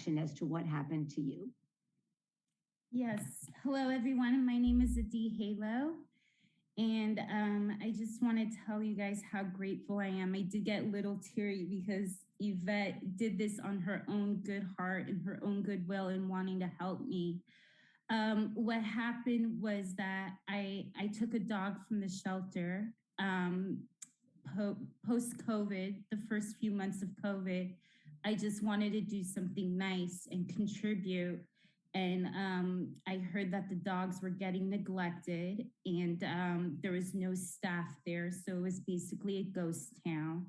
question as to what happened to you. Yes. Hello, everyone. My name is Adi Halo. And I just want to tell you guys how grateful I am. I did get a little teary because Yvette did this on her own good heart and her own goodwill and wanting to help me. What happened was that I took a dog from the shelter post-COVID, the first few months of COVID. I just wanted to do something nice and contribute. And I heard that the dogs were getting neglected and there was no staff there. So it was basically a ghost town.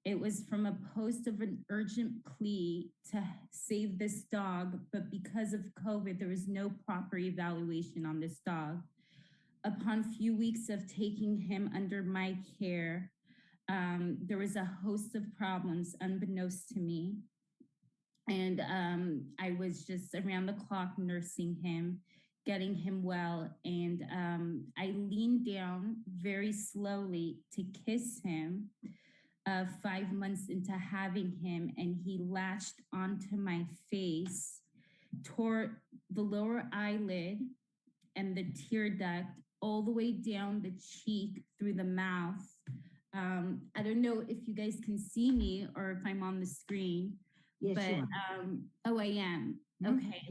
It was from a post of an urgent plea to save this dog, but because of COVID, there was no proper evaluation on this dog. Upon a few weeks of taking him under my care, there was a host of problems unbeknownst to me. And I was just around the clock nursing him, getting him well. And I leaned down very slowly to kiss him 5 months into having him. And he latched onto my face, tore the lower eyelid and the tear duct all the way down the cheek through the mouth. I don't know if you guys can see me or if I'm on the screen. Yes, But you are. oh, I am. Okay.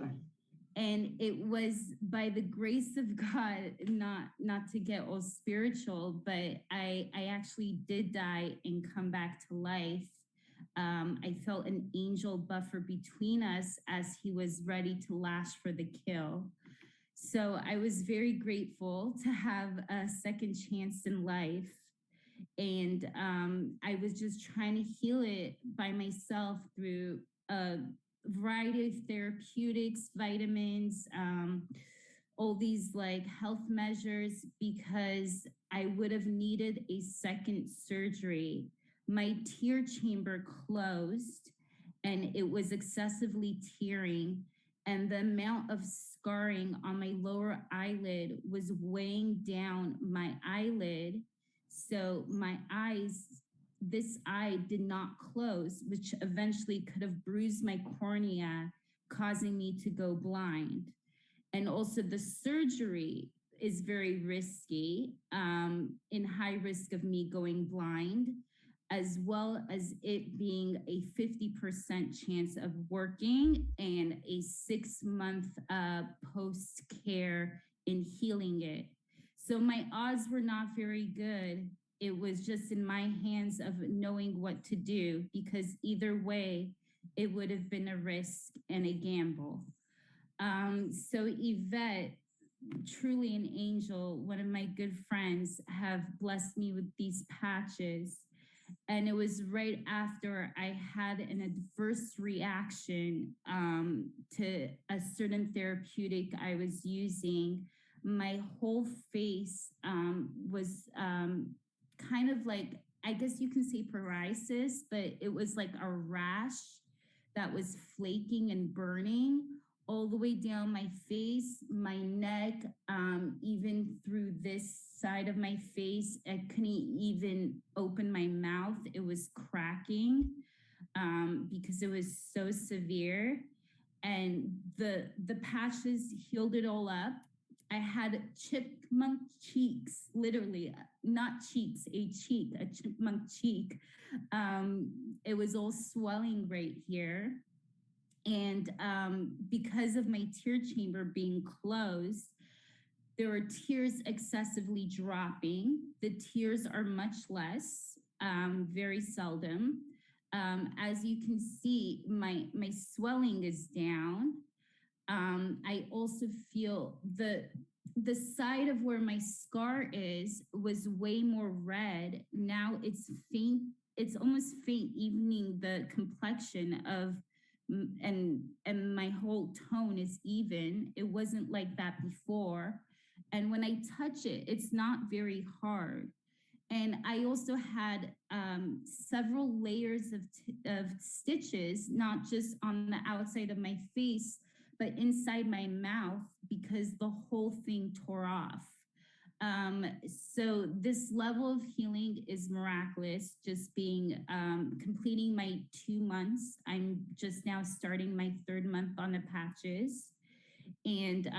And it was by the grace of God, not to get all spiritual, but I actually did die and come back to life. I felt an angel buffer between us as he was ready to lash for the kill. So I was very grateful to have a second chance in life. And I was just trying to heal it by myself through a variety of therapeutics, vitamins, all these like health measures, because I would have needed a second surgery. My tear chamber closed and it was excessively tearing. And the amount of scarring on my lower eyelid was weighing down my eyelid. So my eyes, this eye did not close, which eventually could have bruised my cornea, causing me to go blind. And also the surgery is very risky, in high risk of me going blind, as well as it being a 50% chance of working and a 6-month post-care in healing it. So my odds were not very good. It was just in my hands of knowing what to do, because either way, it would have been a risk and a gamble. So Yvette, truly an angel, one of my good friends, have blessed me with these patches. And it was right after I had an adverse reaction to a certain therapeutic I was using. My whole face was kind of like, I guess you can say psoriasis, but it was like a rash that was flaking and burning all the way down my face, my neck, even through this side of my face. I couldn't even open my mouth. It was cracking because it was so severe. And the patches healed it all up. I had chipmunk cheeks, literally, not cheeks, a chipmunk cheek. It was all swelling right here. And because of my tear chamber being closed, there were tears excessively dropping. The tears are much less, very seldom. As you can see, my swelling is down. I also feel the side of where my scar is was way more red. Now it's faint. It's almost faint, evening the complexion of, and my whole tone is even. It wasn't like that before. And when I touch it, it's not very hard. And I also had several layers of stitches, not just on the outside of my face, but inside my mouth, because the whole thing tore off. So this level of healing is miraculous. Just being completing my 2 months. I'm just now starting my 3rd month on the patches. And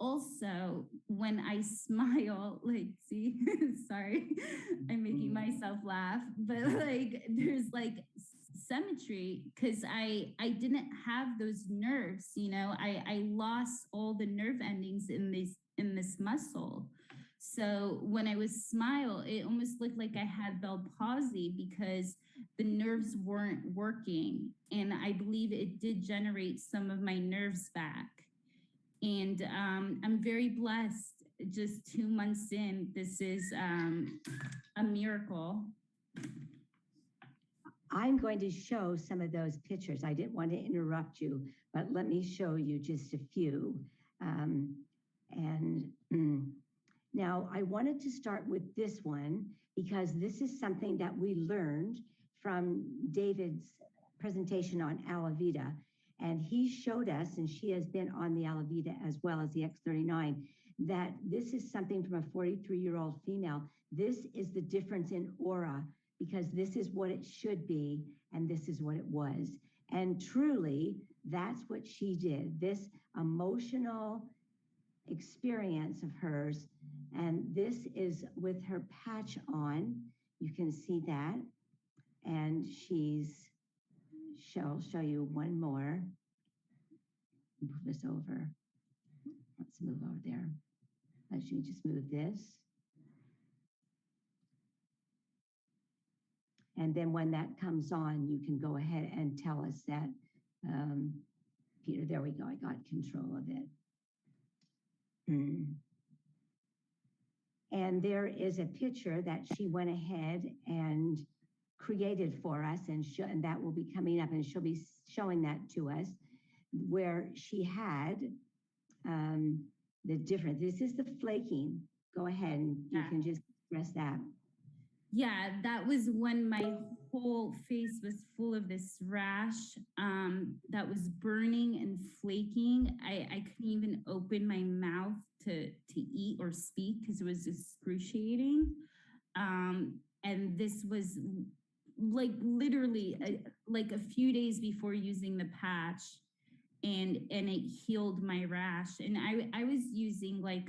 also, when I smile, like, see, sorry, I'm making myself laugh, but like, there's like symmetry because I didn't have those nerves, you know, I lost all the nerve endings in this muscle. So when I was smile, it almost looked like I had Bell palsy because the nerves weren't working. And I believe it did generate some of my nerves back. And I'm very blessed. Just 2 months in, this is a miracle. I'm going to show some of those pictures. I didn't want to interrupt you, but let me show you just a few. Now I wanted to start with this one because this is something that we learned from David's presentation on Alavita. And he showed us, and she has been on the Alavita as well as the X39, that this is something from a 43-year-old female. This is the difference in aura, because this is what it should be, and this is what it was. And truly, that's what she did. This emotional experience of hers, and this is with her patch on. You can see that. And she'll show you one more. Move this over. Let's move over there. As you just move this. And then when that comes on, you can go ahead and tell us that, Peter, there we go. I got control of it. And there is a picture that she went ahead and created for us, and that will be coming up, and she'll be showing that to us, where she had the difference. This is the flaking. Go ahead and you can just express that. Yeah, that was when my whole face was full of this rash that was burning and flaking. I couldn't even open my mouth to eat or speak because it was excruciating. And this was like literally like a few days before using the patch. And it healed my rash. And I was using like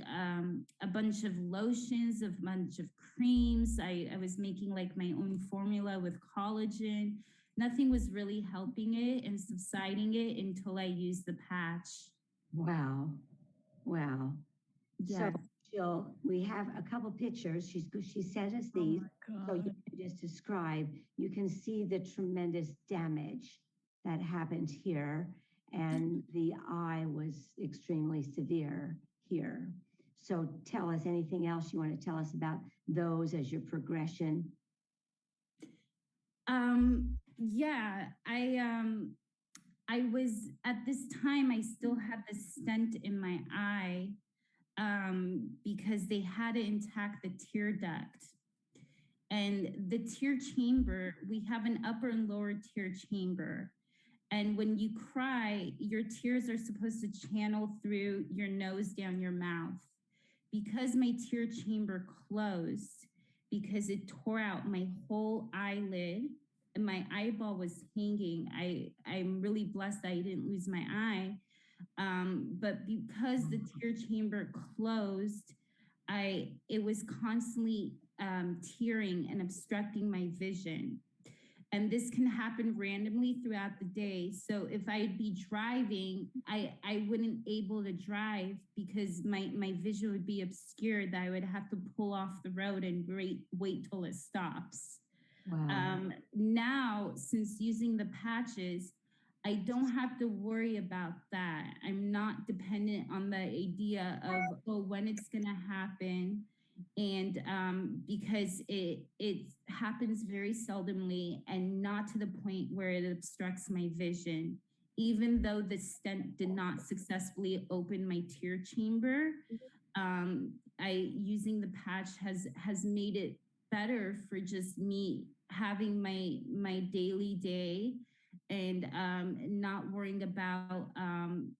a bunch of lotions, a bunch of creams. I was making like my own formula with collagen. Nothing was really helping it and subsiding it until I used the patch. Wow. Wow. Yeah. So we have a couple pictures. She sent us these. So you can just describe, you can see the tremendous damage that happened here. And the eye was extremely severe here. So tell us anything else you want to tell us about those as your progression. Yeah, I was at this time, I still had the stent in my eye because they had to intact the tear duct. And the tear chamber, we have an upper and lower tear chamber. And when you cry, your tears are supposed to channel through your nose down your mouth. Because my tear chamber closed, because it tore out my whole eyelid and my eyeball was hanging, I'm really blessed that I didn't lose my eye. But because the tear chamber closed, it was constantly tearing and obstructing my vision. And this can happen randomly throughout the day. So if I'd be driving, I wouldn't able to drive because my vision would be obscured. That I would have to pull off the road and wait till it stops. Wow. Now, since using the patches, I don't have to worry about that. I'm not dependent on the idea of, oh, when it's gonna happen. And because it happens very seldomly and not to the point where it obstructs my vision, even though the stent did not successfully open my tear chamber, using the patch has made it better for just me having my daily day and not worrying about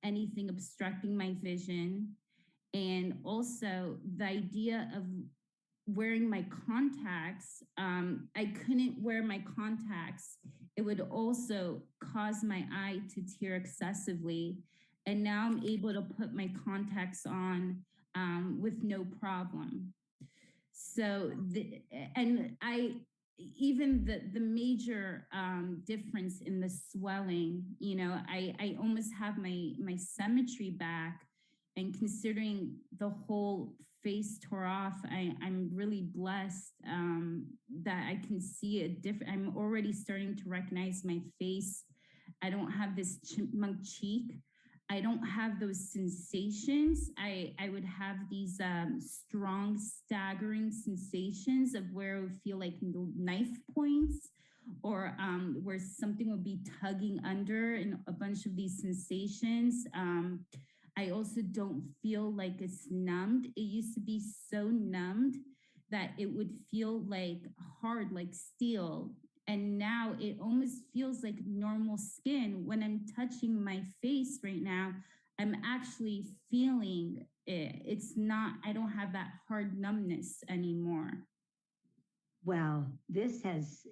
anything obstructing my vision. And also the idea of wearing my contacts, I couldn't wear my contacts. It would also cause my eye to tear excessively. And now I'm able to put my contacts on with no problem. So, and I, even the major difference in the swelling, you know, I almost have my symmetry back, and considering the whole face tore off, I'm really blessed that I can see a different. I'm already starting to recognize my face. I don't have this chipmunk cheek. I don't have those sensations. I would have these strong, staggering sensations of where I would feel like knife points, or where something would be tugging under, and a bunch of these sensations. I also don't feel like it's numbed. It used to be so numbed that it would feel like hard, like steel. And now it almost feels like normal skin. When I'm touching my face right now, I'm actually feeling it. It's not, I don't have that hard numbness anymore. Well, this has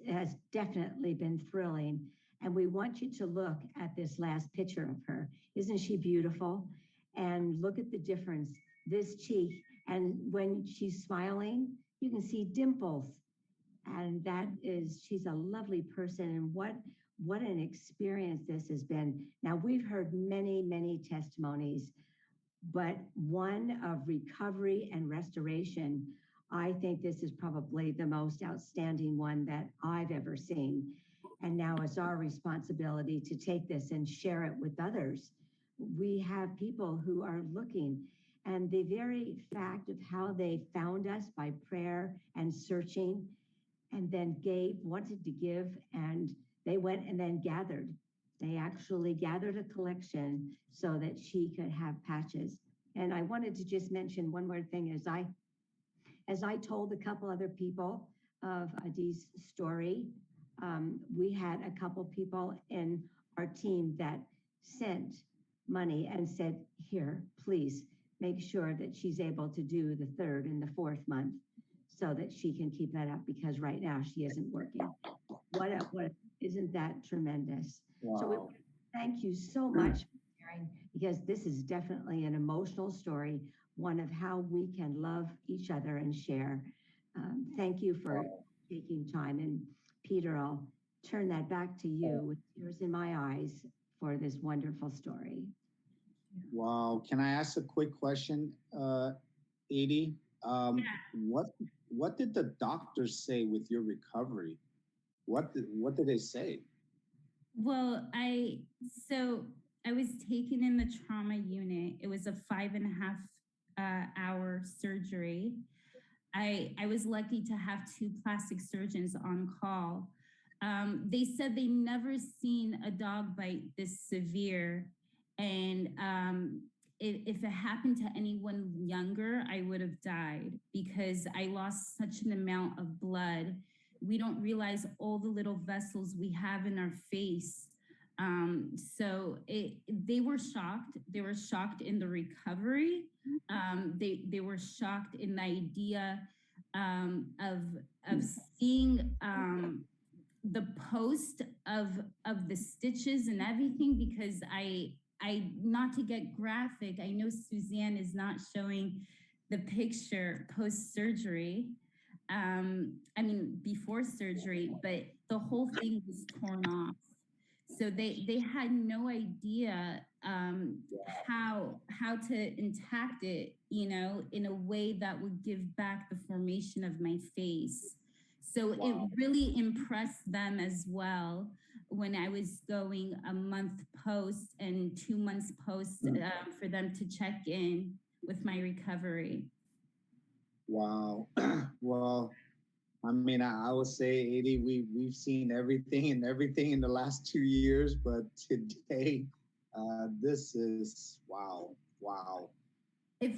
definitely been thrilling. And we want you to look at this last picture of her. Isn't she beautiful? And look at the difference. This cheek, and when she's smiling, you can see dimples. And that is, she's a lovely person. And what an experience this has been. Now, we've heard many testimonies, but one of recovery and restoration. I think this is probably the most outstanding one that I've ever seen. And now it's our responsibility to take this and share it with others. We have people who are looking, and the very fact of how they found us by prayer and searching, and then wanted to give, and they went and then gathered. They actually gathered a collection so that she could have patches. And I wanted to just mention one more thing. As I told a couple other people of Adi's story, we had a couple people in our team that sent money and said, here, please make sure that she's able to do the 3rd and the 4th month, so that she can keep that up, because right now she isn't working. What isn't that tremendous? Wow. So we thank you so much for sharing, because this is definitely an emotional story, one of how we can love each other and share. Thank you for taking time. And Peter, I'll turn that back to you with tears in my eyes for this wonderful story. Wow. Can I ask a quick question, Edie? What did the doctors say with your recovery? What did they say? Well, I was taken in the trauma unit. It was a 5.5 hour surgery. I was lucky to have 2 plastic surgeons on call. They said they never seen a dog bite this severe. And if it happened to anyone younger, I would have died, because I lost such an amount of blood. We don't realize all the little vessels we have in our face. So they were shocked. They were shocked in the recovery. They were shocked in the idea of seeing the post of the stitches and everything, because I not to get graphic, I know Suzanne is not showing the picture post-surgery. I mean, before surgery, but the whole thing was torn off. So they had no idea how to intact it, you know, in a way that would give back the formation of my face. So it really impressed them as well when I was going a month post and 2 months post for them to check in with my recovery. Wow. Well, I mean, I would say, Edie, we've seen everything in the last 2 years, but today, this is wow. I'm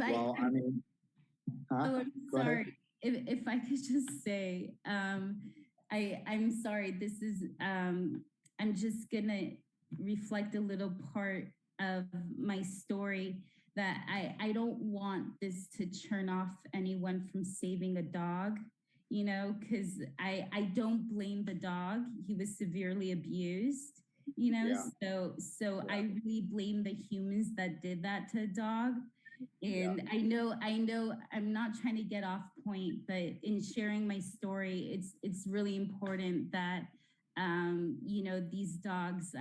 sorry. If I could just say, I'm sorry. This is I'm just gonna reflect a little part of my story that I don't want this to turn off anyone from saving a dog, you know, because I don't blame the dog. He was severely abused, you know, Yeah. so I really blame the humans that did that to a dog. Yeah. And I know I'm not trying to get off point, but in sharing my story, it's really important that you know, these dogs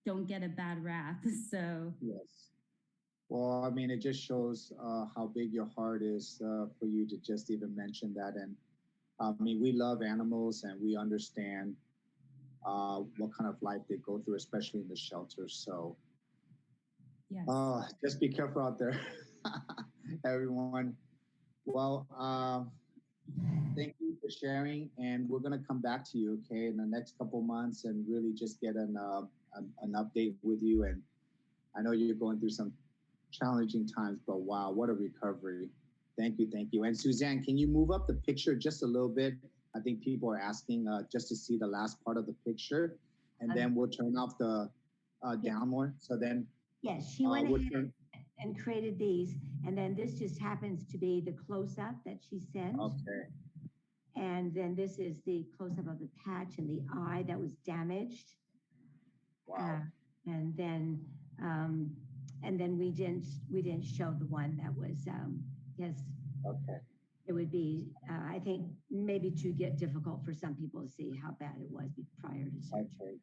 don't get a bad rap. So Yes. Well, I mean, it just shows how big your heart is for you to just even mention that. And I mean, we love animals and we understand what kind of life they go through, especially in the shelters. So yes. Just be careful out there, everyone. Well, thank you for sharing, and we're gonna come back to you, okay, in the next couple months, and really just get an update with you. And I know you're going through some challenging times, but wow, what a recovery! Thank you, thank you. And Suzanne, can you move up the picture just a little bit? I think people are asking just to see the last part of the picture, and then we'll turn off the down more. So then, yes, she went we'll ahead turn. and created these, and then this just happens to be the close-up that she sent. Okay. And then this is the close-up of the patch and the eye that was damaged. Wow. And then we didn't show the one that was yes. Okay. It would be I think maybe to get difficult for some people to see how bad it was prior to surgery.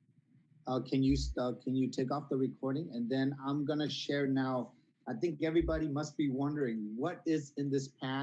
Okay. Can you take off the recording, and then I'm gonna share now. I think everybody must be wondering what is in this pad.